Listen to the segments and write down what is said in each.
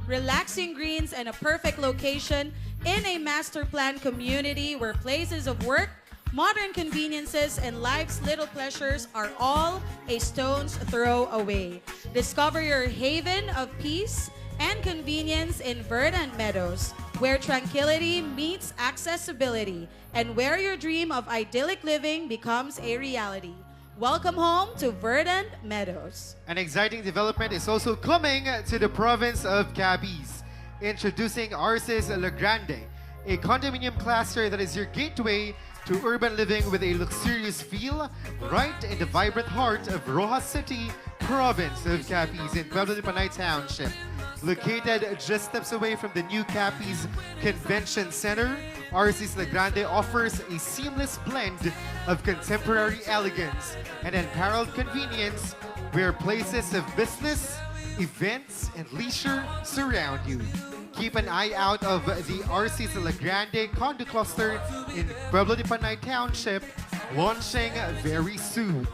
relaxing greens, and a perfect location in a master plan community where places of work, modern conveniences, and life's little pleasures are all a stone's throw away. Discover your haven of peace and convenience in Verdant Meadows, where tranquility meets accessibility and where your dream of idyllic living becomes a reality. Welcome home to Verdant Meadows. An exciting development is also coming to the province of Capiz. Introducing Arces La Grande, a condominium cluster that is your gateway to urban living with a luxurious feel right in the vibrant heart of Rojas City, province of Capiz in Pueblo de Panay Township. Located just steps away from the new Capiz Convention Center, Arces La Grande offers a seamless blend of contemporary elegance and unparalleled convenience where places of business, events, and leisure surround you. Keep an eye out of the Arces La Grande condo cluster in Pueblo de Panay Township, launching very soon.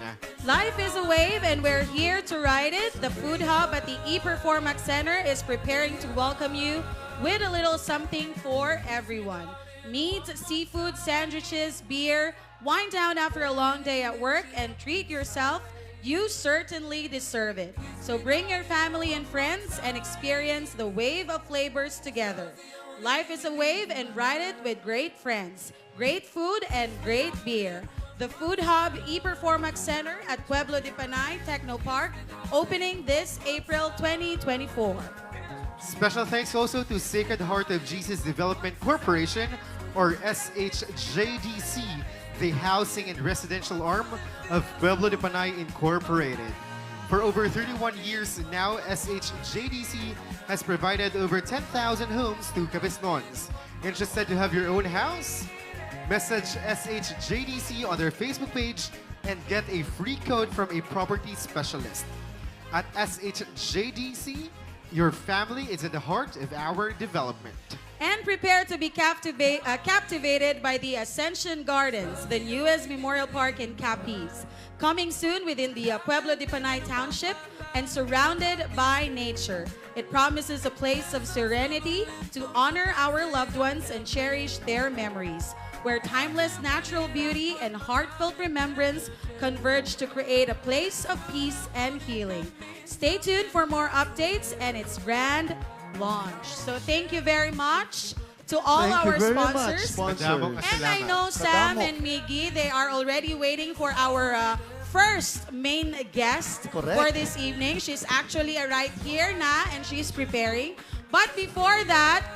Life is a wave and we're here to ride it. The food hub at the ePerformax Center is preparing to welcome you with a little something for everyone. Meat, seafood, sandwiches, beer, wind down after a long day at work, and treat yourself. You certainly deserve it. So bring your family and friends and experience the wave of flavors together. Life is a wave and ride it with great friends, great food, and great beer. The Food Hub ePerformax Center at Pueblo de Panay Techno Park, opening this April 2024. Special thanks also to Sacred Heart of Jesus Development Corporation, or SHJDC, the housing and residential arm of Pueblo de Panay Incorporated. For over 31 years now, SHJDC has provided over 10,000 homes to Cabesnons. Interested to have your own house? Message SHJDC on their Facebook page and get a free code from a property specialist. At SHJDC, your family is at the heart of our development. And prepare to be captivated by the Ascension Gardens, the newest memorial park in Capiz. Coming soon within the Pueblo de Panay Township and surrounded by nature. It promises a place of serenity to honor our loved ones and cherish their memories, where timeless natural beauty and heartfelt remembrance converge to create a place of peace and healing. Stay tuned for more updates and its grand launch. So thank you very much to all Thank you our very much, sponsors. sponsors. And I know Sam and Miggy, they are already waiting for our first main guest Correct. for this evening. She's actually right here na and she's preparing. But before that,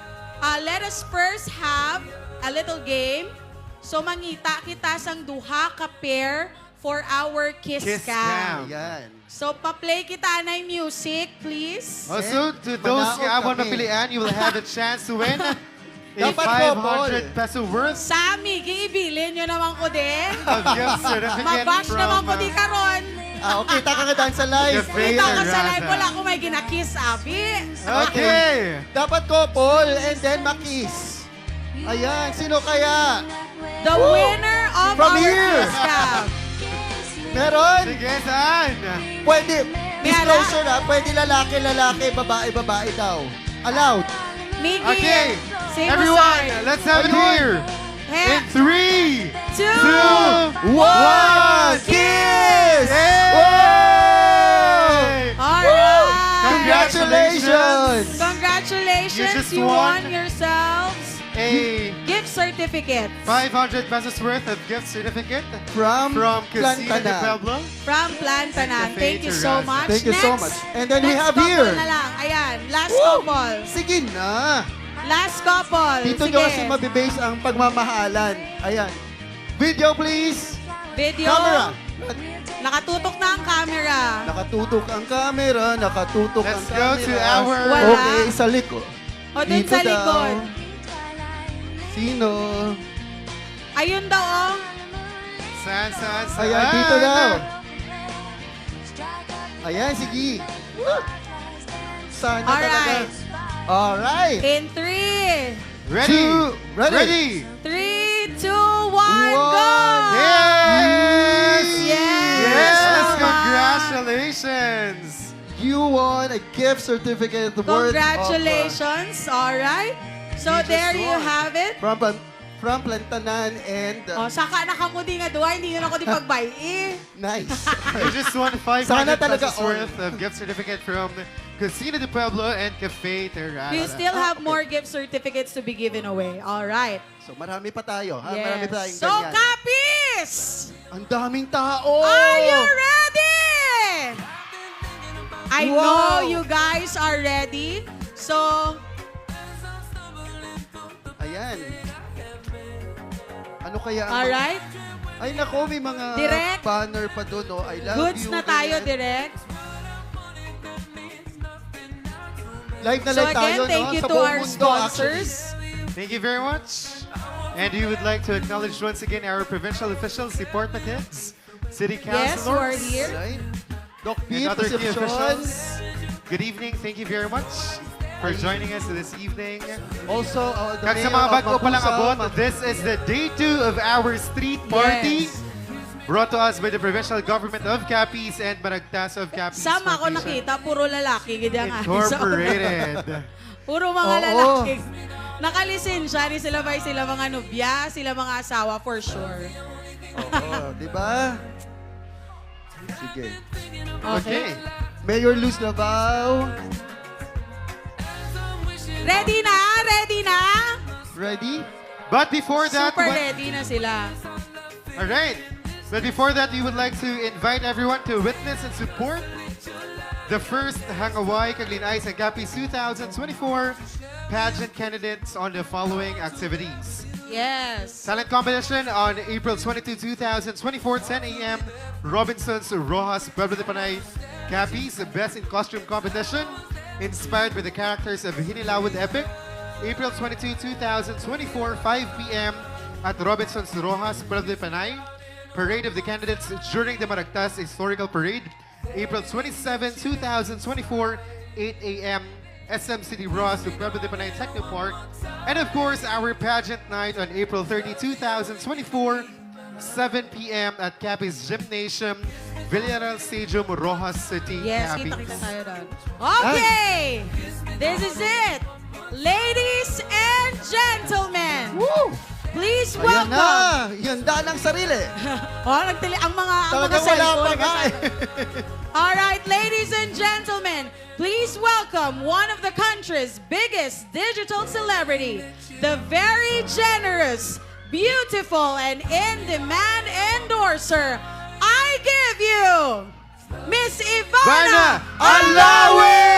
let us first have a little game. So mangita kita sang duha ka pair for our Kiss Kiss Cam. Cam. Ayan. So pa-play kita na yung music, please. Also, to those Manaog abon kami. mapilian, you will have a chance to win a Dapat po, 500 peso worth Sammy, giibilin nyo naman ko din. of gift certificate Mabash naman from ko di karon. Okay, taka ka daan sa live. Cafe Kita ka sa Terraza. live, wala ko may ginakiss, abi. Okay. Dapat couple and then makis. Ayan, sino kaya? The winner of From our here. Kiss Cam. Meron? Sige, saan? Pwede. May Disclosure na, pwede lalaki, babae, babae daw. Allowed. Miggy, Okay. say mo Everyone, sa'yo. let's have it here. In 3, 2, 1, Kiss! Yay! Alright. Congratulations! Congratulations, You just you won won yourselves A gift certificate 500 pesos worth of gift certificate From Casino de Plantanan. Pueblo. from Plantanan. Cafe Thank you so Terraza. much. Thank you so Next, much. And then we next have couple here. na lang. Ayan, last Woo! couple. Sige na. Last couple. Dito Sige. nyo kasi mabibase ang pagmamahalan. Ayan. Video please. Video. Camera. Nakatutok na ang camera. Nakatutok ang camera, nakatutok Let's ang go camera. to our Wala. Okay, sa likod. O dun Dito sa daw. likod. Sino? Ayun daw, oh. San. Ayan, dito daw. Ayan, sige. Sana Alright. talaga. Alright. In 3, Ready. Two, ready. 3, 2, 1, go! Yes! Yes! Yes! Tama. Congratulations! You won a gift certificate worth Congratulations. All right. So You just there you won. have it. From Plantanan and Oh, saka nakamudi nga duwa, hindi yun ako di pagbay. nice. You just won 500 Sana talaga pesos worth of gift certificate from Casino de Pueblo and Cafe Terraza. We still have more gift certificates to be given away. All right. So marami pa tayo. Ha? Marami pa tayong So, ganyan. Kapis! Ang daming tao! Are you ready? I Wow. know you guys are ready. So, Ayan. Ano kaya ang... alright. Ay nako, may mga Direct. banner pa doon. Oh. I love Goods you. na tayo, ganyan. direct. Live na So live tayo, again, no? thank you Sa to buong our mundo, sponsors. Thank you very much. And we would like to acknowledge once again our provincial officials, department heads, city Yes, who are councilors, here. Right? Doc and Pete, other key Concepcion. officials. Good evening. Thank you very much for joining us this evening. Also, the Kag sa mayor mga of bago pa lang Mapusa, abot, this is the day 2 of our street party. Yes. Brought to us by the provincial government of Capiz and Maragtas of Capiz Sama ko Foundation nakita, puro lalaki. Ganyan nga. Incorporated. Puro mga Oo. lalaki. Nakalisensya, ni sila ba sila mga nobya, sila mga asawa for sure. Oo, di ba? Sige. Okay. Mayor Luz Labao, Ready na? Ready na? ready? But before that, Super ready na sila. all right. But before that, we would like to invite everyone to witness and support the first Hangaway Kaglinay sa Capiz 2024 pageant candidates on the following activities. Yes. Talent competition on April 22, 2024, 10 a.m. Robinson's Rojas, Pueblo de Panay, Capiz, Best in Costume competition, inspired by the characters of Hinilawod Epic. April 22, 2024, 5 p.m. at Robinson's Rojas, Pueblo de Panay. Parade of the candidates during the Maragtas Historical Parade. April 27, 2024, 8 a.m. SM City Ross to Pueblo de Panay Techno Park. And of course, our pageant night on April 30, 2024, 7 p.m. at Capiz Gymnasium, Villarreal Stadium, Rojas City, Yes, Capiz. kita-kita tayo doon. Okay! This is it! Ladies and gentlemen, Woo! please Ayan welcome. na! Ihanda ng sarili. Ang mga Talagang wala cellphone pa nga eh. All right, ladies and gentlemen, please welcome one of the country's biggest digital celebrity, the very generous, beautiful, and in-demand endorser. I give you Miss Ivana Alawi!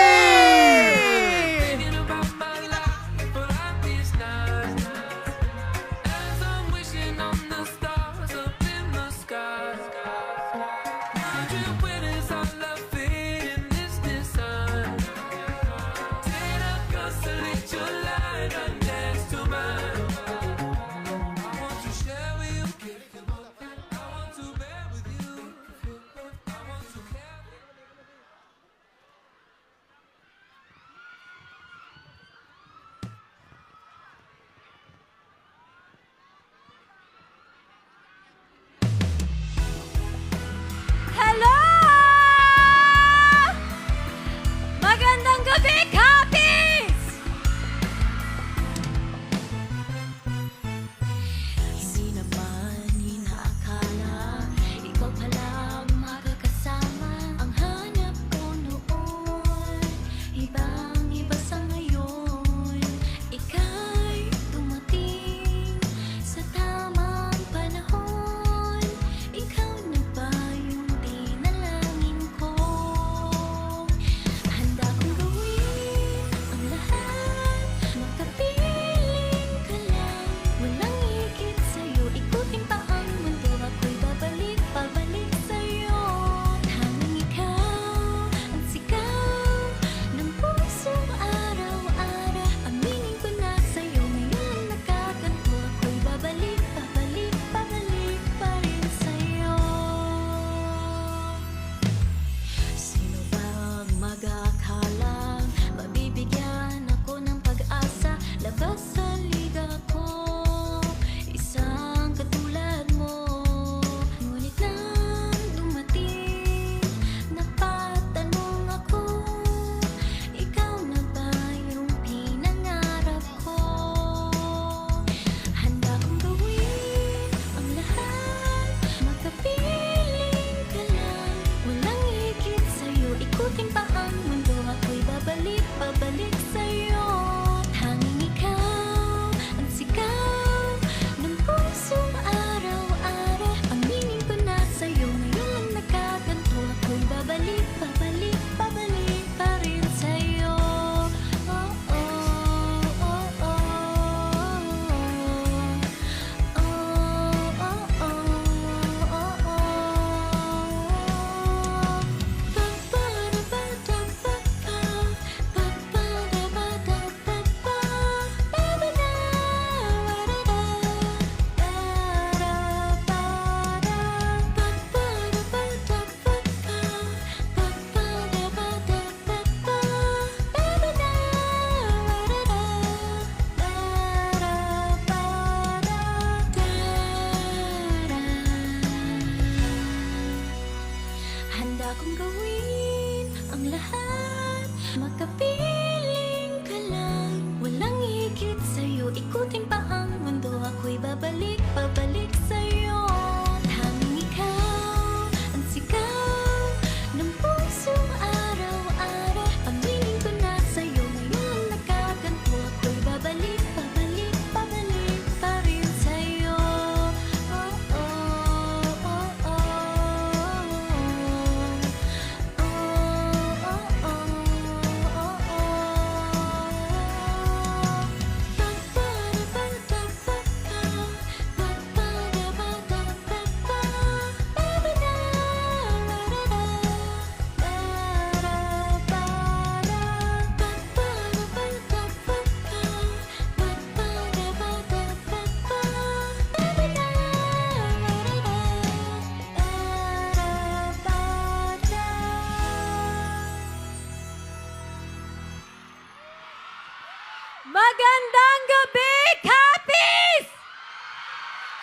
Magandang gabi, Cappies!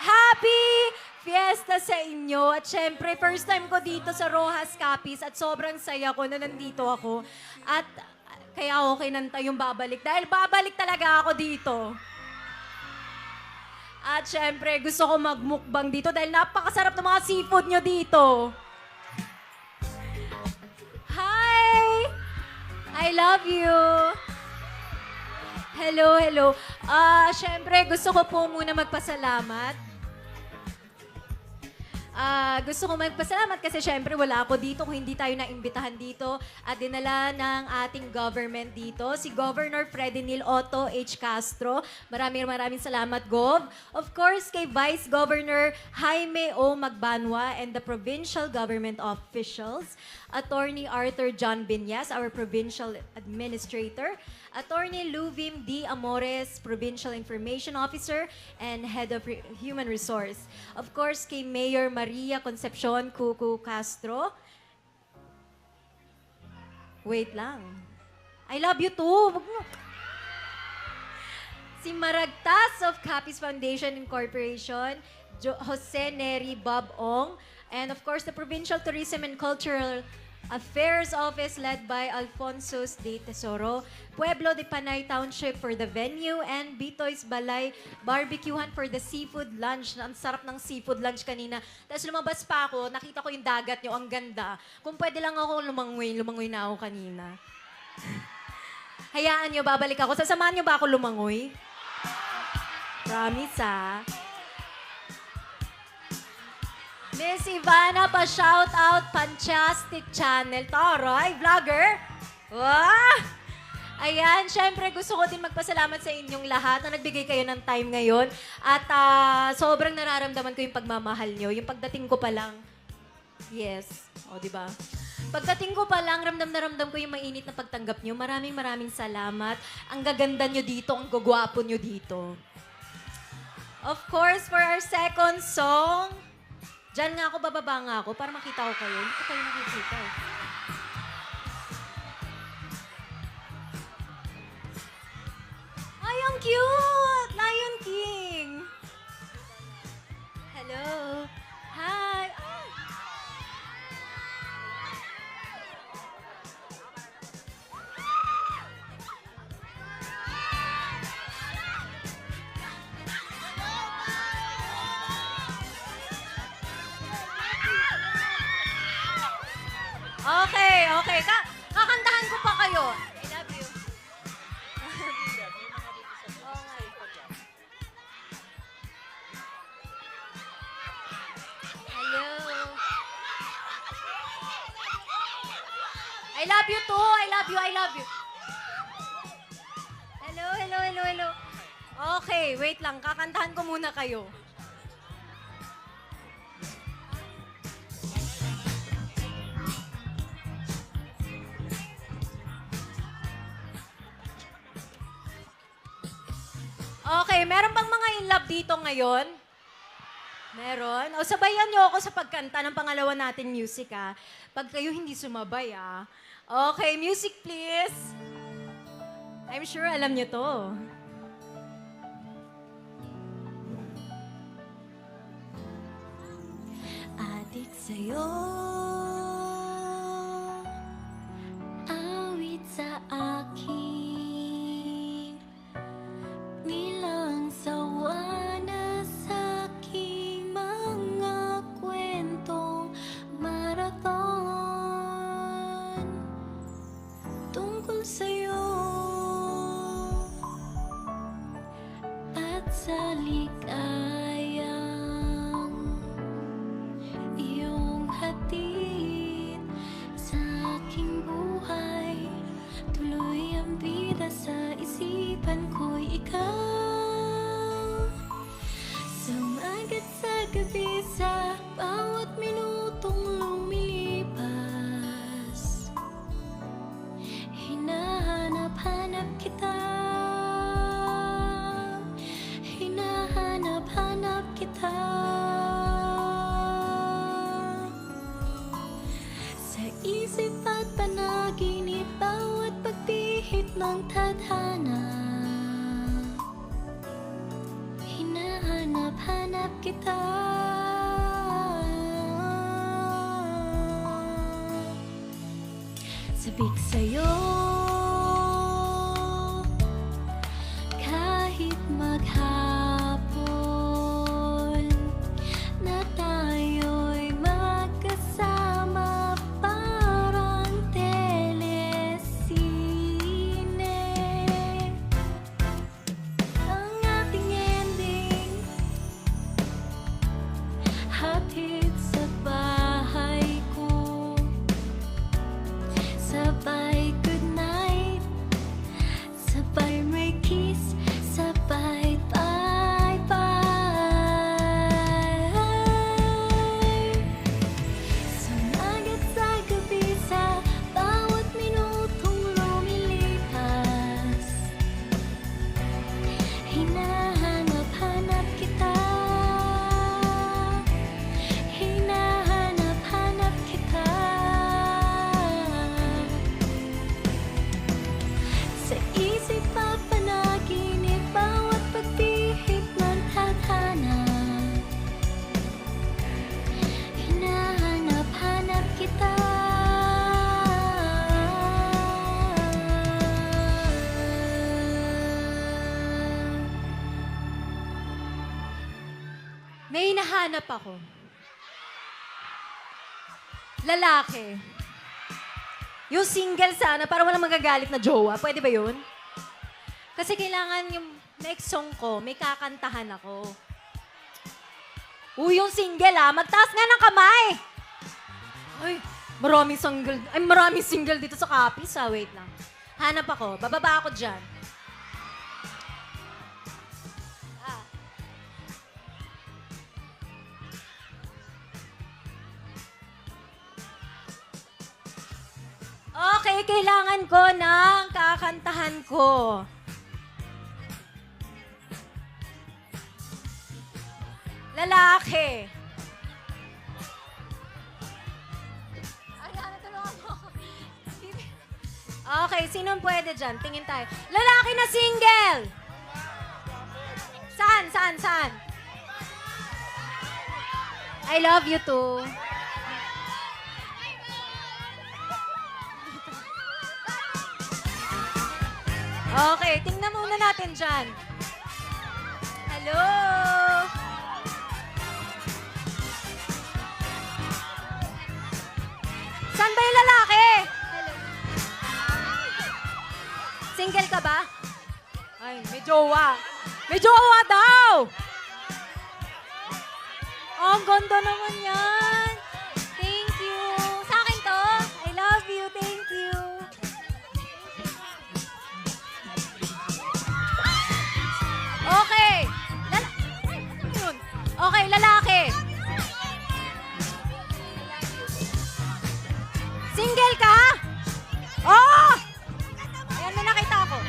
Happy Fiesta sa inyo. At syempre, first time ko dito sa Rojas Cappies at sobrang saya ko na nandito ako. At kaya okay nanta yung babalik. Dahil babalik talaga ako dito. At syempre, gusto ko magmukbang dito dahil napakasarap ng mga seafood nyo dito. Hi! I love you! Hello, hello. Syempre, gusto ko po muna magpasalamat. Gusto ko magpasalamat kasi syempre wala ako dito kung hindi tayo naimbitahan dito at dinala ng ating government dito, si Governor Fredenil Otto H. Castro. Maraming salamat, Gov. Of course, kay Vice Governor Jaime O. Magbanwa and the provincial government officials, Attorney Arthur John Binyas, our provincial administrator, Attorney Luvim D. Amores, Provincial Information Officer and Head of Human Resource. Of course, kay Mayor Maria Concepcion Cucu Castro. Wait lang. I love you too. Wag mo. Si Maragtas of Cappies Foundation Incorporation, Jose Neri Bob Ong, and of course, the Provincial Tourism and Cultural Affairs Office led by Alfonso de Tesoro, Pueblo de Panay Township for the venue, and Bitoy's Balay Barbecuehan for the seafood lunch. Ang sarap ng seafood lunch kanina. Tapos lumabas pa ako, nakita ko yung dagat nyo, ang ganda. Kung pwede lang ako lumangoy na ako kanina. Hayaan nyo, babalik ako. Sasamahan nyo ba ako lumangoy? Promise, ah. Miss Ivana, pa-shout out, Fantastic Channel. Taray, vlogger. Wah! Ayan, syempre gusto ko din magpasalamat sa inyong lahat na nagbigay kayo ng time ngayon. At sobrang nararamdaman ko yung pagmamahal nyo. Yung pagdating ko pa lang, yes. O, di ba? Pagdating ko pa lang, ramdam na ramdam ko yung mainit na pagtanggap nyo. Maraming salamat. Ang gaganda nyo dito, ang gugwapo nyo dito. Of course, for our second song, diyan nga ako, bababa nga ako para makita ko kayo. Hindi ko kayo nakikita eh. Ay, ang cute! Lion King! Hello! Hi! Ah. Okay. Kakantahan ko pa kayo. I love you. Hello. I love you too. I love you. Hello. Okay, wait lang. Kakantahan ko muna kayo. Okay, meron bang mga in love dito ngayon? Meron? O sabayan niyo ako sa pagkanta ng pangalawa nating music, ha? Pag kayo hindi sumabay, ha? Okay, music please. I'm sure alam niyo to. Adik sa'yo, awit sa akin, nilang sawa na sa aking mga kwentong marathon tungkol sa'yo at sa ligayang iyong hatid sa aking buhay. Tuloy ang bida sa isipan ko'y ikaw. Sumagat sa gabi sa bawat minutong lumilipas. Hinahanap-hanap kita. Hinahanap-hanap kita. Sa isip at panaginip, bawat pagpihit ng tadhana. hanap kita. Sabik sa'yo, kahit maghapon na tayo'y magkasama parang telesine. Ang ating ending, hatid sa bahay ko, sabay goodnight, sabay may kiss, sabay bye-bye. Sumagat sa gabi sa bawat minutong lumilipas, hinahanap-hanap kita, hinahanap-hanap kita. Sa isip at panaginip, bawat pagpihit ng tadhana, hinahanap-hanap kita. May hinahanap ako. Lalaki. Yung single sana, para walang magagalit na jowa. Pwede ba yun? Kasi kailangan yung next song ko, may kakantahan ako. Yung single magtaas nga ng kamay! Ay, maraming single dito sa copies Wait lang. Hanap ako, bababa ako dyan. Okay, kailangan ko ng kakantahan ko. Lalaki. Tulungan mo ako. Okay, sinong pwede dyan? Tingin tayo. Lalaki na single! Saan? I love you too. Okay, tingnan muna natin dyan. Hello? Saan ba yung lalaki? Hello? Single ka ba? Ay, may jowa. May jowa daw! Oh, ang ganda naman yan. Thank you. Sa akin to. I love you. Thank you. Okay. Yun. Okay, lalaki. Single ka? Oh! Ayan, may nakita ako.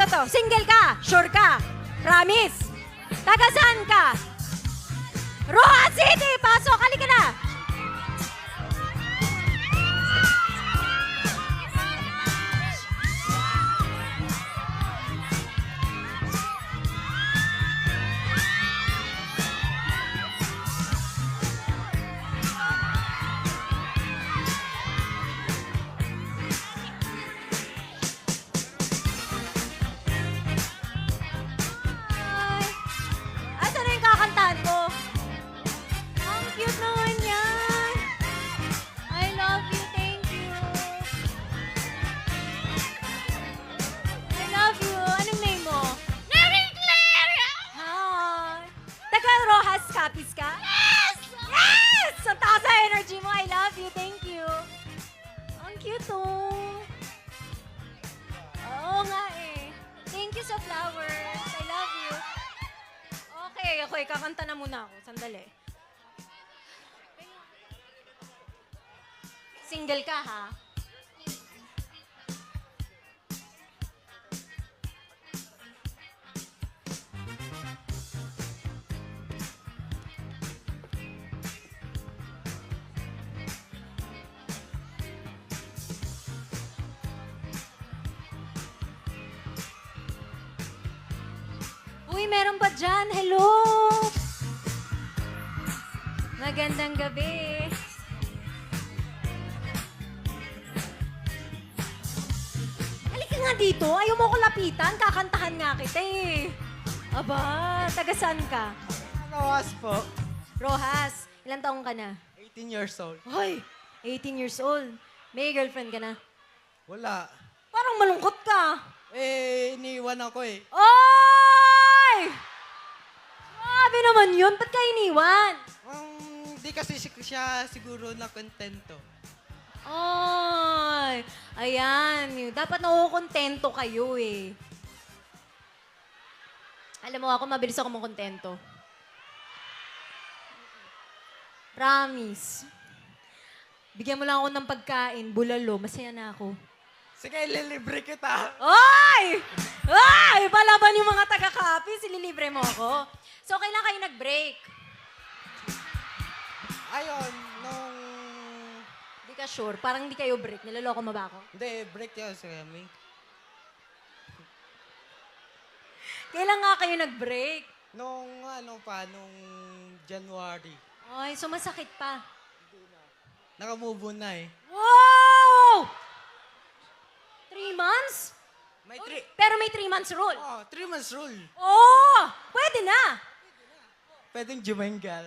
Ito. Single ka? Sure ka? Promise? Taga saan ka? Roa City! Pasok! Halika na! Asan na yung kakantahan ko? Ang cute naman yan. I love you, thank you. I love you. Anong name mo? Mary Claire! Hi. Taga Rojas Capiz ka? Yes! Yes! Ang taas sa energy mo. I love you, thank you. Ang cute oh. Oo nga eh. Thank you sa flowers. I love you. Okay, kakanta na muna ako. Sandali. Single ka, ha? Uy, meron pa dyan. Hello! Magandang gabi. Halika nga dito. Ayaw mo ko lapitan. Kakantahan nga kita eh. Aba, taga saan ka? Rojas po. Rojas, ilang taong ka na? 18 years old. Hoy, 18 years old. May girlfriend ka na? Wala. Parang malungkot ka. Iniwan ako eh. Oy! Grabe naman yun. Ba't ka iniwan? Di kasi siya siguro na kontento. Ay, ayan. Dapat nakukontento kayo eh. Alam mo ako, mabilis ako makontento. Promise. Bigyan mo lang ako ng pagkain, bulalo, masaya na ako. Sige, ililibre kita. Ay! Ay! Palaban yung mga taga-copies, ililibre mo ako. So, kailan kayo nag-break? Ayun, nung... Hindi ka sure. Parang hindi kayo break. Niloloko mo ba ako? Hindi, break yun sa kami. Kailan nga kayo nag-break? Nung nung January. Ay, so masakit pa. Naka-move on na eh. Wow! 3 months? May Pero may 3 months rule. 3 months rule. Oh! Pwede na! Pwedeng jumengal.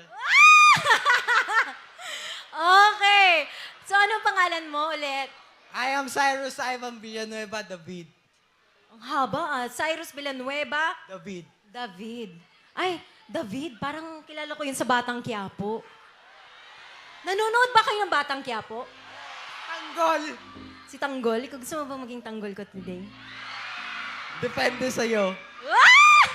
Okay. So, anong pangalan mo ulit? I am Cyrus Ivan Villanueva David. Ang haba Cyrus Villanueva. David. David. Ay, David, parang kilala ko yun sa Batang Quiapo. Nanonood ba kayo ng Batang Quiapo? Tanggol! Si Tanggol? Ikaw gusto mo ba maging Tanggol ko today? Depende sa'yo. Ah!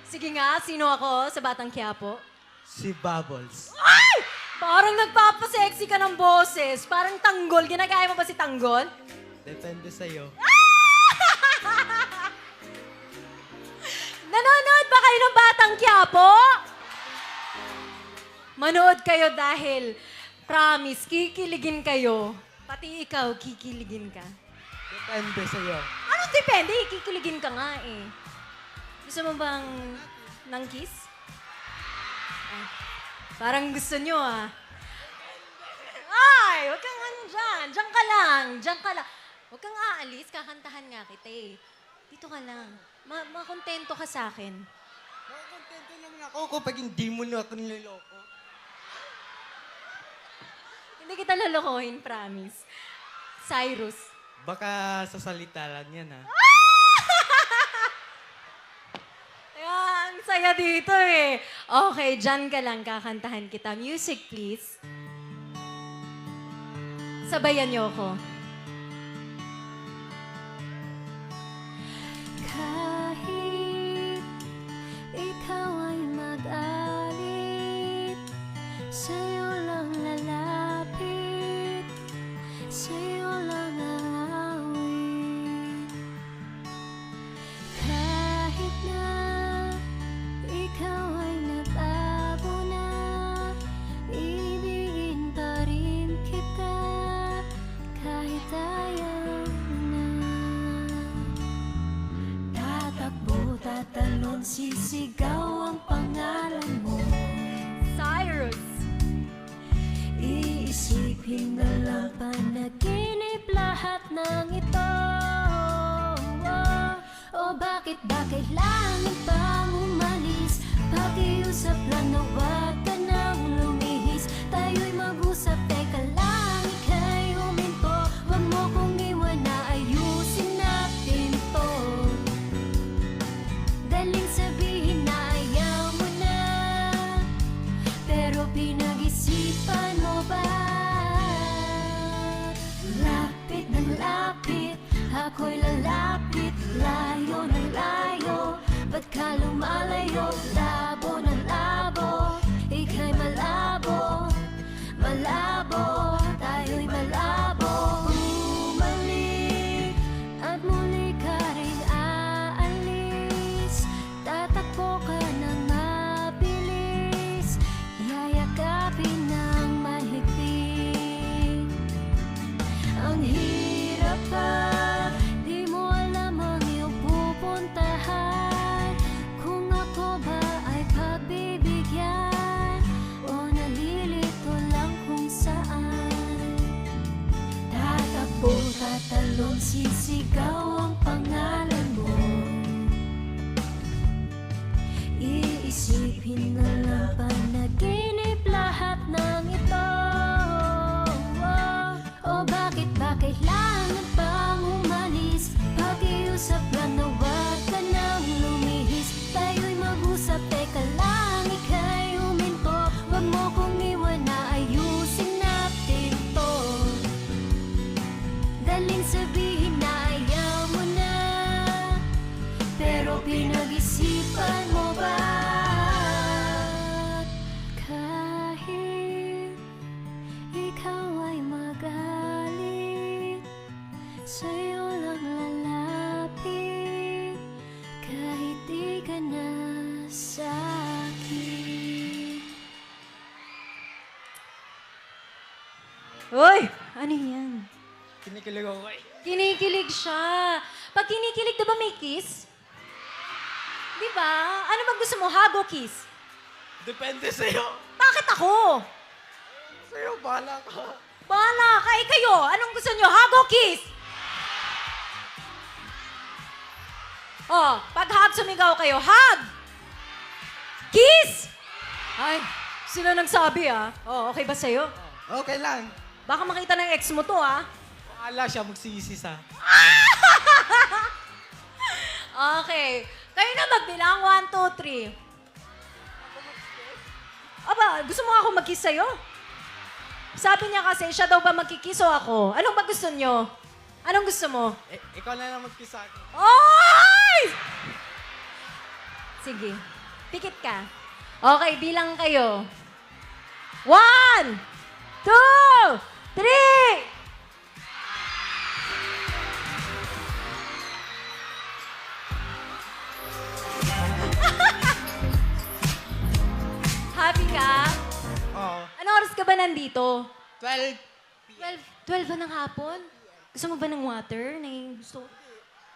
Sige nga, sino ako sa Batang Quiapo? Si Bubbles. Ay! Parang nagpapasexy ka ng boses. Parang Tanggol. Ginagaya mo ba si Tanggol? Depende sa'yo. Nanonood ba kayo ng Batang Quiapo? Manood kayo dahil, promise, kikiligin kayo. Pati ikaw, kikiligin ka. Depende sa'yo. Anong depende? Kikiligin ka nga eh. Gusto mo bang ng kiss? Ay, parang gusto nyo ah. Ay, huwag kang ano dyan. Diyan ka lang. Diyan ka lang. Huwag kang aalis. Kakantahan nga kita eh. Dito ka lang. Makontento ka sa akin. Makontento naman ako kapag hindi mo na ako niloloko. Hindi kita lolokohin, promise. Cyrus. Baka sa salita lang yan ha. Ayan, ang saya dito eh. Okay, dyan ka lang. Kakantahan kita. Music, please. Sabayan niyo ako. Kahit ikaw ay mag-alit, sa'yo lang lalapit, sa'yo lang aawit. Kahit na ikaw ay nagbago na, ibigin pa rin kita, kahit ayaw mo na. Tatakbo, tatalon, sisigaw ang pangalan mo. Cyrus. Iisipin na lang panaginip lahat ng ito. O bakit ba kailangan pang umalis? Pakiusap lang na huwag ka nang lumihis. Tayo'y mag-usap, teka lang, ika'y huminto. Huwag mo kong iwan na ayusin natin to. Daling sabihin na ayaw mo na, pero pinag-isipan mo ba? Lapit ng lapit, ako'y lalapit. Layo ng layo, ba't ka lumalayo? Labo ng labo, ika'y malabo. Malabo, tayo'y malabo. Bumalik at muli ka rin aalis. Tatakbo ka ng mabilis, yayakapin ng mahigpit. Ang hirap pa, di mo alam ang iyong pupuntahan. tatalon, sisigaw ang pangalan mo. Iisipin na lang panaginip lahat ng ito. O bakit ba kailangan pang umalis? Pakiusap lang na wag ka nang lumihis. Tayo'y mag-usap, teka lang, ika'y huminto. Wag mo kong iwan na ayusin natin to. Daling sabihin na ayaw mo na, pero pinag-isipan mo ba? Kahit ikaw ay magalit, sa'yo lang lalapit. Kahit di ka na sa'kin. Uy! Ano yan? Kinikilig ako eh. Kinikilig siya. Pag kinikilig, di ba may kiss? Di ba? Ano ba gusto mo? Hug o kiss? Depende sa'yo. Bakit ako? Sa'yo, bahala ka. Bahala ka, kayo. Anong gusto nyo? Hug o kiss? Oh, pag hug, sumigaw kayo. Hug! Kiss! Ay, sila nagsabi Oh, okay ba sa'yo? Okay lang. Baka makita ng ex mo to Bahala siya magsisi sa. Okay. Kayo na magbilang. 1, 2, 3. Aba, gusto mo ako mag-kiss sa'yo? Sabi niya kasi, siya daw ba magkikiss o ako? Anong ba gusto niyo? Anong gusto mo? Ikaw na lang mag-kiss sa akin. Oy! Sige. Pikit ka. Okay, bilang kayo. 1, 2, 3! Happy ka? Oo. Anong oras ka ba nandito? 12. 12 ba ng hapon? Gusto mo ba ng water? Gusto.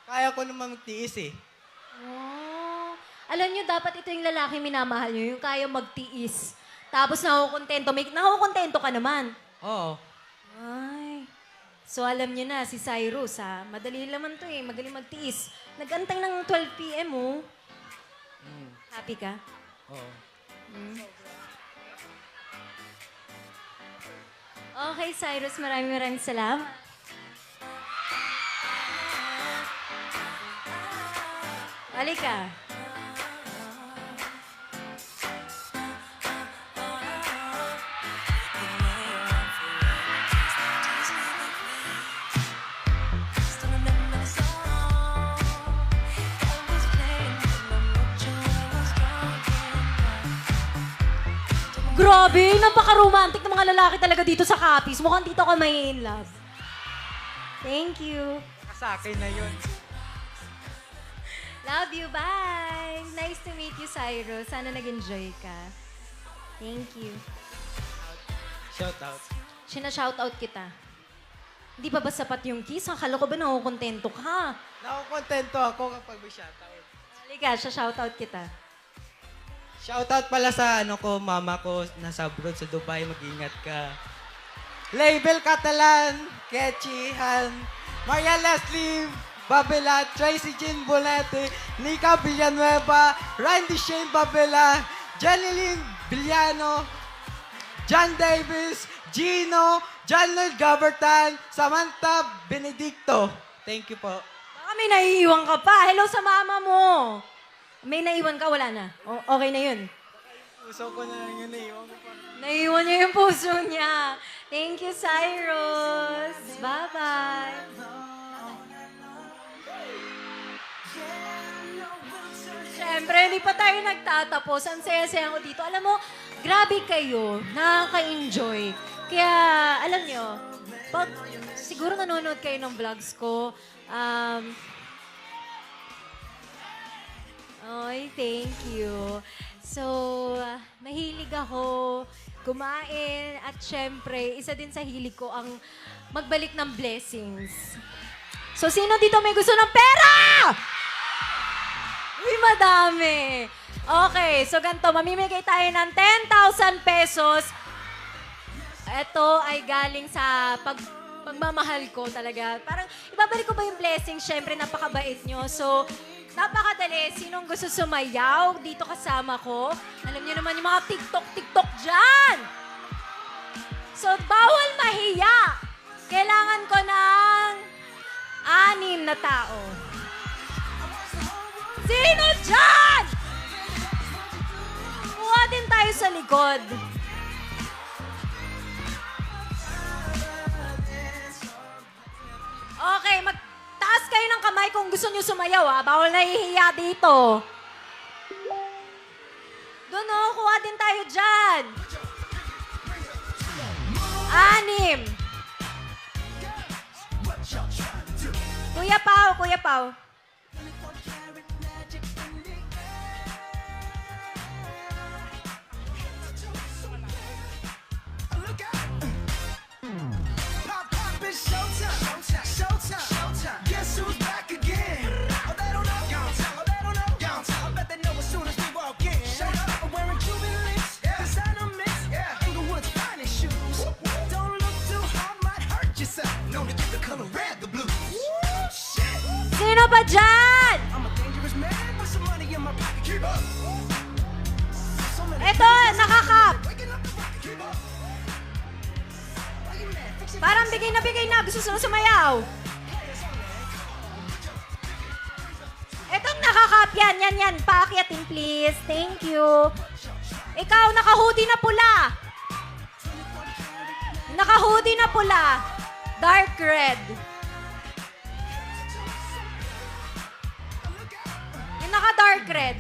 Kaya ko naman magtiis eh. Oh. Alam nyo, dapat ito yung lalaki minamahal nyo, yung kaya magtiis. Tapos nakukontento. Nakukontento ka naman. Oo. Ay. So alam nyo na, si Cyrus madali naman to magaling magtiis. Nag-antay ng 12 p.m. Happy ka? Oo. Okay, Cyrus, maraming salamat. Halika. Grabe, napaka-romantic ng mga lalaki talaga dito sa Capiz. Mukhang dito ka may in love. Thank you. Sa akin na yun. Love you, bye! Nice to meet you, Cyrus. Sana nag-enjoy ka. Thank you. Shout out. Sina-shoutout kita. Hindi pa ba sapat yung kiss? Akala ko ba nakukontento ka? Nakukontento ako kapag may shoutout. Halika, shoutout kita. Shoutout pala sa mama ko, nasa abroad sa Dubai, mag-ingat ka. Label Catalan, Kechi, Han, Maria Leslie, Babela, Tracy Jean Bolete, Nika Villanueva, Randy Shane Babela, Jeneline Villano, John Davis, Gino, John Lloyd Gabertan, Samantha Benedicto. Thank you po. Baka may naiiwan ka pa. Hello sa mama mo. May naiwan ka, wala na. Okay na yun. Puso ko na lang yun eh. Naiwan niya yung puso niya. Thank you, Cyrus. Bye-bye. Siyempre, hindi pa tayo nagtatapos. Ang saya-saya ko dito. Alam mo, grabe kayo. Nakaka-enjoy. Kaya, alam nyo, pag siguro nanonood kayo ng vlogs ko, Oy, thank you. So, mahilig ako kumain at syempre, isa din sa hilig ko ang magbalik ng blessings. So, sino dito may gusto ng pera? Uy, madami. Okay, so ganito, mamimigay tayo ng 10,000 pesos. Ito ay galing sa pagmamahal ko talaga. Parang ibabalik ko ba yung blessing? Siyempre, napakabait nyo. So, napakadali. Sinong gusto sumayaw dito kasama ko? Alam niyo naman yung mga TikTok dyan. So, bawal mahiya. Kailangan ko ng 6 na tao. Sino dyan? Kuha din tayo sa likod. Okay, magtaas kayo ng kamay kung gusto nyo sumayaw, ha? Bawal nahihiya dito. Doon, oh, kuha din tayo dyan. 6. Kuya Pao. Sino ba dyan? Ito, nakakap. Parang bigay na. Gusto sumayaw. Etong nakakap yan. Paakyatin, please. Thank you. Ikaw, naka-hoodie na pula. Dark red. Yung naka-dark red.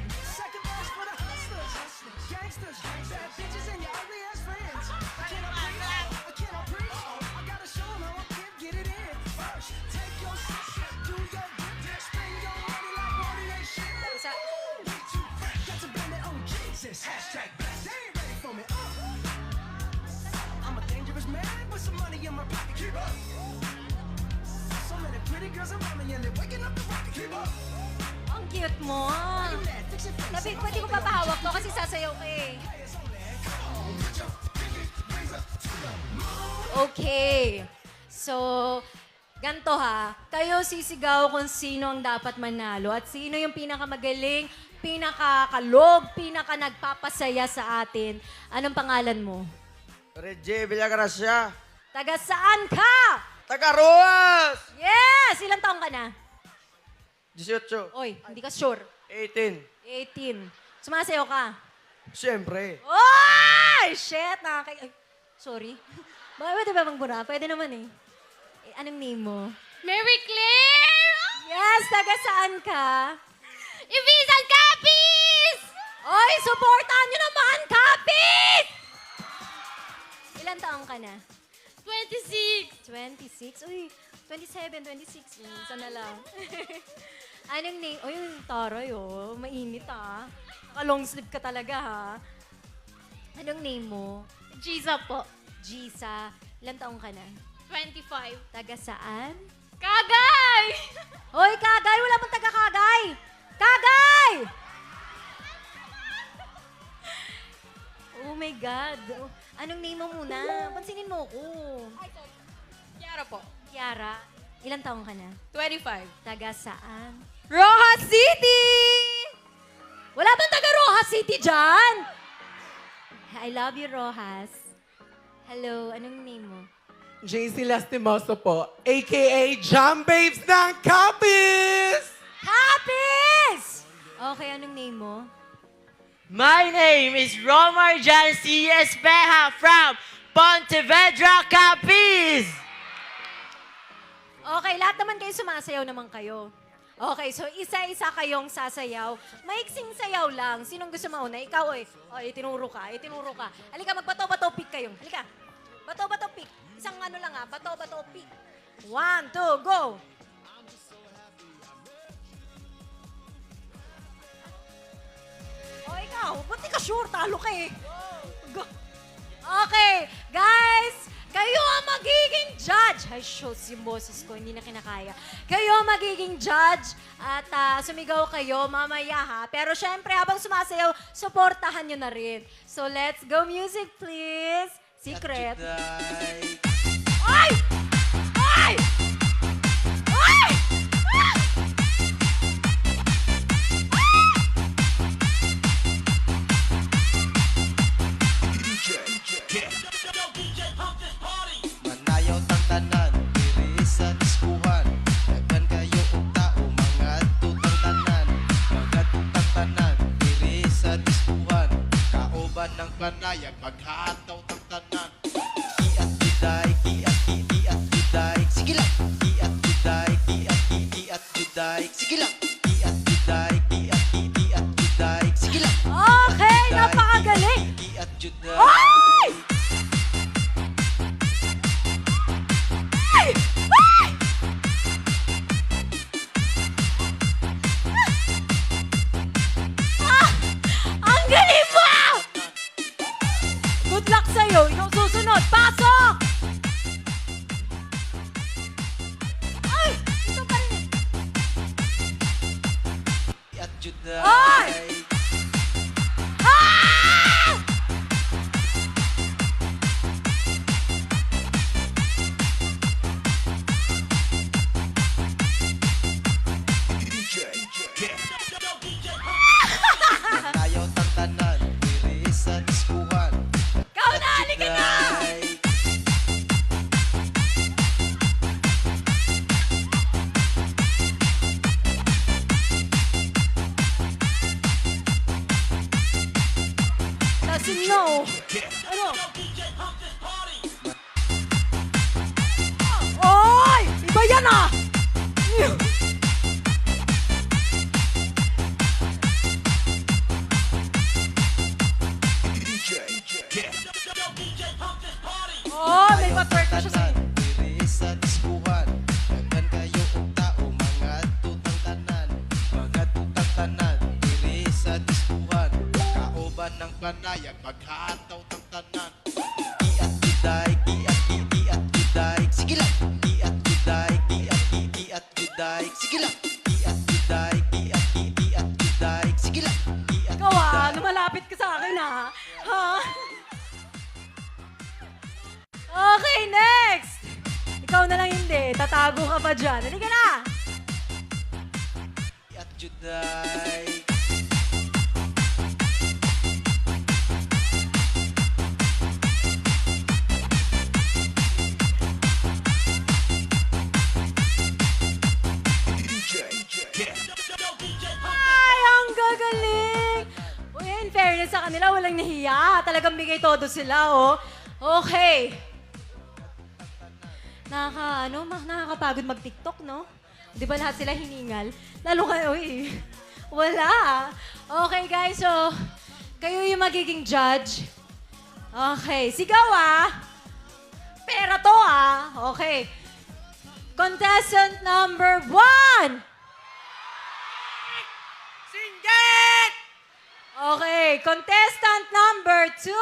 Ang cute mo. Sabi, pwede ko papahawak to kasi sasayaw ka eh. Okay. So, ganito ha. Kayo sisigaw kung sino ang dapat manalo at sino yung pinakamagaling, pinakakalog, nagpapasaya sa atin. Anong pangalan mo? Reggie Villagracia. Taga saan ka? Taga Roas! Yes! Ilang taong ka na? 18. Oy, hindi ka sure. 18. 18. Sumasayaw ka? Siyempre. Oy! Shit! Ay, sorry. Pwede ba magbura? Pwede naman eh. Anong name mo? Mary Claire! Yes! Taga saan ka? Ibisan Capiz! Oy! Supportahan nyo naman! Kapit! Ilan taong ka na? 26. 26? Uy, 27, 26. Isa na lang. Anong name? Uy, yung taray, oh. Mainit, ah. Naka-long sleeve ka talaga, ha? Anong name mo? Giza po. Gisa. Ilan taong ka na? 25. Taga saan? Kagay! Hoy, Kagay! Wala pang taga Kagay! Kagay! Oh my God. Oh, anong name mo muna? Pansinin mo ko. Kiara po. Kiara, ilang taong ka na? 25. Taga saan? Rojas City! Wala bang taga Rojas City dyan? I love you, Rojas. Hello, anong name mo? JC Lastimoso po, a.k.a. Jam Babes ng Capiz! Happis! Okay, anong name mo? My name is Romar Jan C. Espeja from Pontevedra, Capiz. Okay, lahat naman kayo sumasayaw naman kayo. Okay, so isa-isa kayong sasayaw. Maiksing sayaw lang. Sinong gusto mauna? Ikaw eh. O, itinuro ka. Halika, magbato-bato pick kayo. Halika. Bato-bato pick. Isang ano lang ha. Bato-bato pick. 1, 2, go! O, ikaw. Ba't di ka sure? Talo ka eh. Go. Okay, guys. Kayo ang magiging judge. Ay, shoot, yung boses ko, hindi na kinakaya. Kayo ang magiging judge at sumigaw kayo mamaya ha. Pero syempre, habang sumasayaw, supportahan nyo na rin. So let's go music, please. Secret. Juday. Ay! Ay! Ay! Manayaw tang tanan, diri sa diskuhan. Daghan kayo og tao, mga tutang tanan. Mga tutang tanan, diri sa diskuhan. Kauban ng panayag, paghataw tang tanan. Kiat juday, kiat juday. Sige lang. Kiat juday, kiat juday. Sige lang. Kiat juday, kiat juday. Sige lang. Okay, napakagaling! Kiat juday. Ay! Ay! Ay! Ah! Ang galing mo! Good luck sa'yo. Yung susunod. Pasok! Ay! Ito pa rin. Kiat juday. Ay! Ah! Manayaw tang tanan, diri sa diskuhan. Ikaw na! Halika na! Doesn't know. Ano? Oy! Iba yan ah! Oh, may patwerk na siya sa Diri sa diskuhan. Daghan kayo og tao, mga tutang tanan. Mga tutang tanan, diri sa diskuhan. Kauban ng panayag, paghataw tang tanan. Kiat juday, kiat juday. Sige lang. Kiat juday, kiat juday. Sige lang. Kiat juday, kiat juday. Sige lang. Kiat Ikaw ah, lumalapit ka sa akin ah. Ha? Okay, next! Ikaw na lang hindi. Tatago ka pa dyan. Halika na! Kiat juday. Ay, ang gagaling! Uy, in fairness sa kanila, walang nahiya. Talagang bigay todo sila, oh. Okay. Nakakapagod mag-TikTok, no? Di ba lahat sila hiningal? Lalo kayo, eh. Wala. Okay, guys, so, kayo yung magiging judge. Okay, sigaw, ah. Pera to, ah. Okay. Contestant number 1! Singgit! Okay, contestant number 2.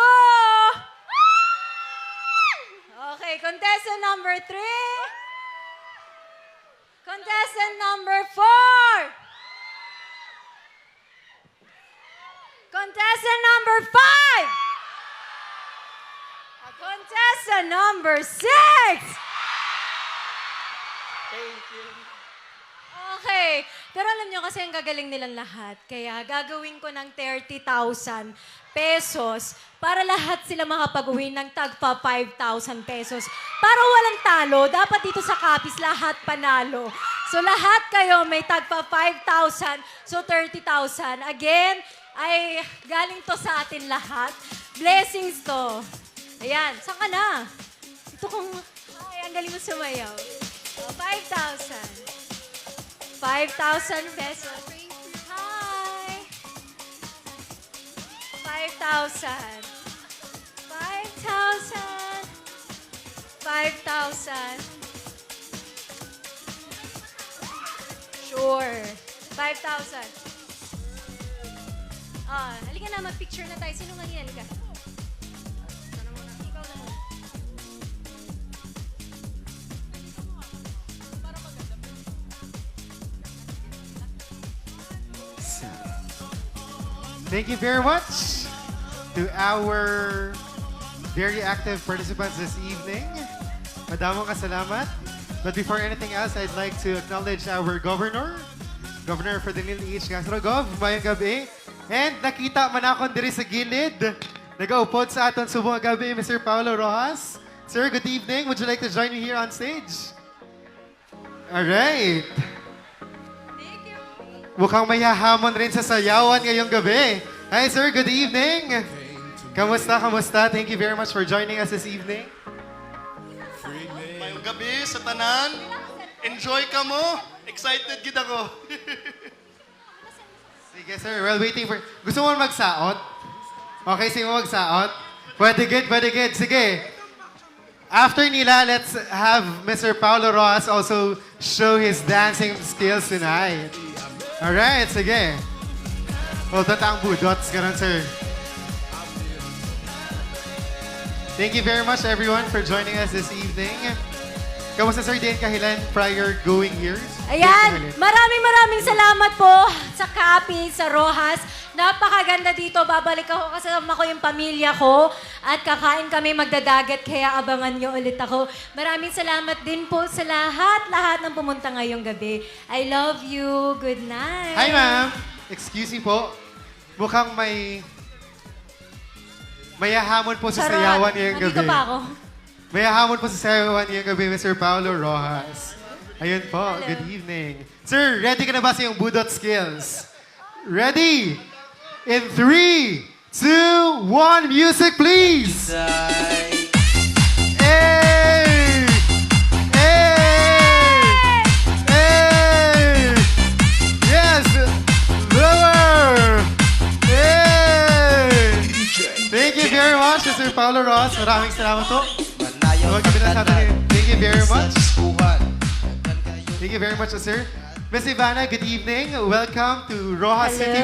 Okay, contestant number 3. Contestant number 4. Contestant number 5. Contestant number 6. Okay. Pero alam nyo kasi ang gagaling nilang lahat. Kaya gagawin ko ng 30,000 pesos para lahat sila makapag-uwi ng tagpa 5,000 pesos. Para walang talo, dapat dito sa Capiz lahat panalo. So lahat kayo may tagpa 5,000, so 30,000. Again, ay galing to sa atin lahat. Blessings to. Ayan, saan ka na? Ito kung, ay, ang galing mo sumayaw. 5,000. 5,000 pesos. Hi! 5,000. 5,000. 5,000. Sure. 5,000. Halika na, mag-picture na tayo. Sino nga halika? Sana muna. Ikaw na muna. Thank you very much to our very active participants this evening. Madamong kasalamat. But before anything else, I'd like to acknowledge our Governor Ferdinand H. Castro. Gov, mayang gabi. And nakita man akong diri sa gilid. Nag-aupod sa aton subong gabi, Mr. Paulo Rojas. Sir, good evening. Would you like to join me here on stage? Alright. Mukhang may hahamon rin sa sayawan ngayong gabi. Hi, sir. Good evening. Kamusta? Thank you very much for joining us this evening. Mayong gabi sa tanan. Enjoy ka mo. Excited gid ako. Sige, sir. Well, waiting for... Gusto mo magsaot? Okay, sige mo magsaot? Pwede good. Sige. After nila, let's have Mr. Paulo Rojas also show his dancing skills tonight. Alright, sige. Hold on ang budots. Ganun, sir. Thank you very much, everyone, for joining us this evening. Kamusta, Sir Dane Kahilan, prior going years? Ayan, maraming salamat po sa Capi, sa Rojas. Napakaganda dito. Babalik ako kasama ko yung pamilya ko at kakain kami magdadagat kaya abangan nyo ulit ako. Maraming salamat din po sa lahat ng pumunta ngayong gabi. I love you. Good night. Hi, ma'am. Excuse me po. Mukhang may hahamon po sa Charot. sayawan ngayong gabi. Nandito pa ako. May hahamon po sa sayawan ngayong gabi, Mr. Paulo Rojas. Ayun po, good evening. Sir, ready ka na ba sa iyong budot skills? Ready? In 3, 2, 1, music please! Hey! Yes! Lower! Hey! Thank you very much, Mr. Paulo Ross. Maraming salamat po. Thank you very much. Thank you very much, sir. Miss Ivana, good evening. Welcome to Rojas Hello. City